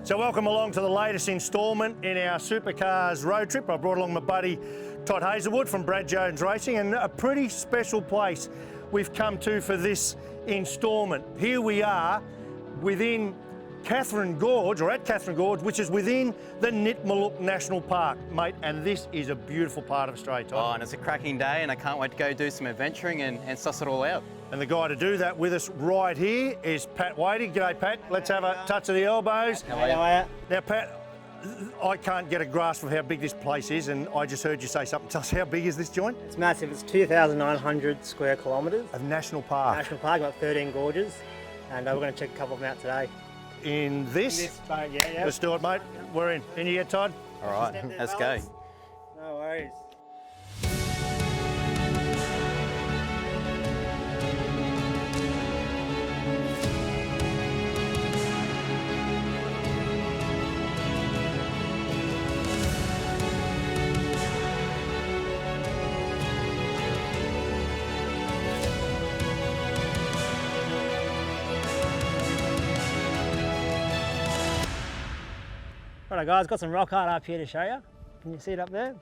So welcome along to the latest instalment in our Supercars road trip. I brought along my buddy Todd Hazelwood from Brad Jones Racing, and a pretty special place we've come to for this instalment. Here we are within Katherine Gorge, or at Katherine Gorge, which is within the Nitmiluk National Park, mate, and this is a beautiful part of Australia, Todd. Oh, and it's a cracking day, and I can't wait to go do some adventuring and suss it all out. And the guy to do that with us right here is Pat Wadey. G'day, Pat. Let's have a touch of the elbows. How are you? Now, Pat, I can't get a grasp of how big this place is, and I just heard you say something. Tell us, how big is this joint? It's massive. It's 2,900 square kilometres. Of National Park. National Park, about 13 gorges, and we're going to check a couple of them out today. In this? Boat, yeah. Let's do it, mate. We're in. In you yet, Todd? All right, let's go. No worries. Alright guys, got some rock art up here to show you. Can you see it up there?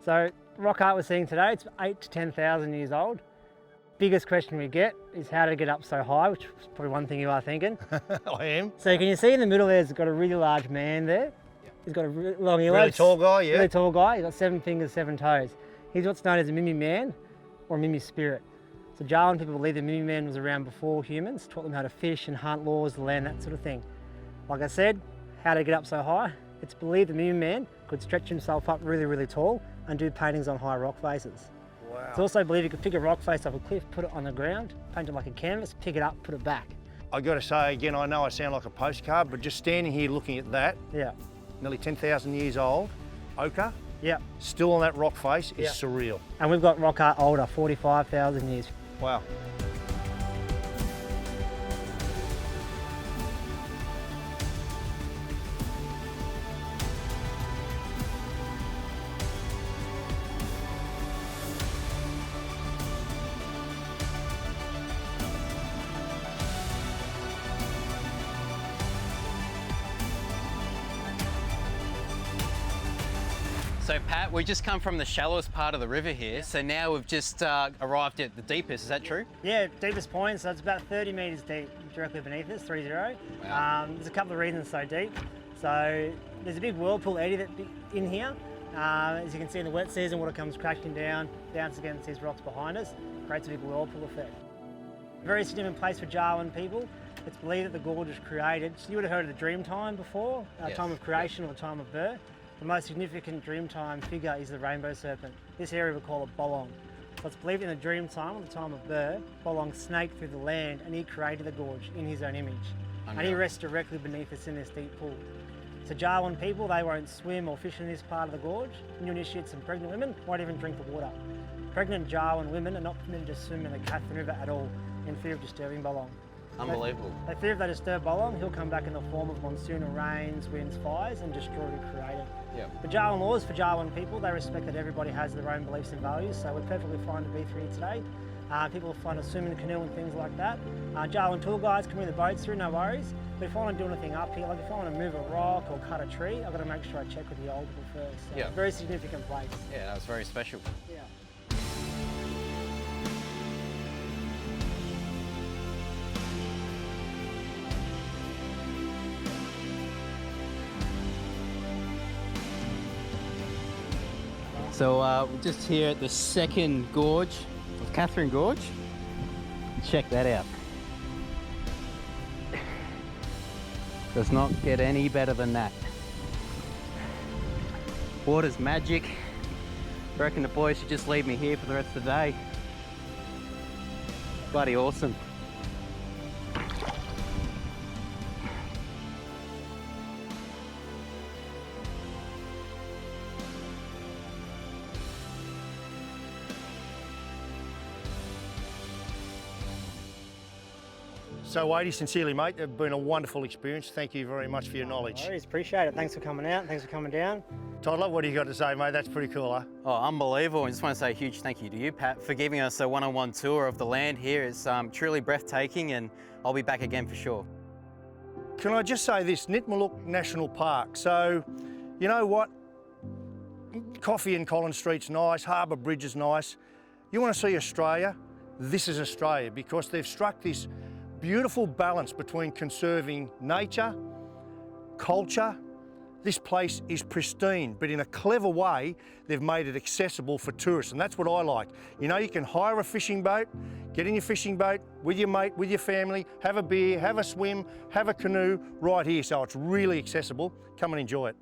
So rock art we're seeing today, it's 8 to 10,000 years old. Biggest question we get is how to get up so high, which is probably one thing you are thinking. I am. So can you see in the middle there's got a really large man there? Yep. He's got a really long earlobes. Really tall guy, yeah. Really tall guy, he's got 7 fingers, 7 toes. He's what's known as a Mimi man or a Mimi spirit. So Jawan people believe the Mimi man was around before humans, taught them how to fish and hunt, laws, the land, that sort of thing. Like I said, how to get up so high. It's believed the Mimi man could stretch himself up really, really tall and do paintings on high rock faces. Wow. It's also believed you could pick a rock face off a cliff, put it on the ground, paint it like a canvas, pick it up, put it back. I got to say again, I know I sound like a postcard, but just standing here looking at that, Yeah. nearly 10,000 years old, ochre, Yeah. still on that rock face is Yeah. surreal. And we've got rock art older, 45,000 years. Wow. So Pat, we just come from the shallowest part of the river here, so now we've just arrived at the deepest, is that true? Yeah, deepest point, so it's about 30 metres deep directly beneath us, 30. Wow. There's a couple of reasons it's so deep. So there's a big whirlpool eddy in here. As you can see in the wet season, water comes crashing down, bounces against these rocks behind us, creates a big whirlpool effect. Very significant place for Jawan people. It's believed that the gorge was created. So you would have heard of the dream time before, Yes. time of creation or time of birth. The most significant Dreamtime figure is the rainbow serpent. This area we call it Bolong. So it's believed in the Dreamtime, or the time of birth, Bolong snaked through the land and he created the gorge in his own image. And he rests directly beneath us in this deep pool. So Jawan people, they won't swim or fish in this part of the gorge. New initiates and pregnant women won't even drink the water. Pregnant Jawan women are not permitted to swim in the Katherine River at all in fear of disturbing Bolong. Unbelievable. They fear if they disturb Bolong, he'll come back in the form of monsoonal rains, winds, fires and destroy what he created. Yeah. The Jawan laws for Jawan people, they respect that everybody has their own beliefs and values, so we're perfectly fine to be here today. People will find a swimming canoe and things like that. Jawan tour guides can bring the boats through, no worries. But if I want to do anything up here, like if I want to move a rock or cut a tree, I've got to make sure I check with the old people first. So Yeah. Very significant place. Yeah, that was very special. Yeah. So we're just here at the second gorge of Katherine Gorge. Check that out. Does not get any better than that. Water's magic. I reckon the boys should just leave me here for the rest of the day. Bloody awesome. So Wadey, sincerely mate, it's been a wonderful experience. Thank you very much for your knowledge. No worries, appreciate it. Thanks for coming out. Thanks for coming down. Toddler, what do you got to say, mate? That's pretty cool, huh? Oh, unbelievable. I just want to say a huge thank you to you, Pat, for giving us a one-on-one tour of the land here. It's truly breathtaking, and I'll be back again for sure. Can I just say this, Nitmaluk National Park. So, you know what? Coffee in Collins Street's nice, Harbour Bridge is nice. You want to see Australia? This is Australia, because they've struck this beautiful balance between conserving nature, culture. This place is pristine, but in a clever way, they've made it accessible for tourists, and that's what I like. You know, you can hire a fishing boat, get in your fishing boat with your mate, with your family, have a beer, have a swim, have a canoe right here, so it's really accessible. Come and enjoy it.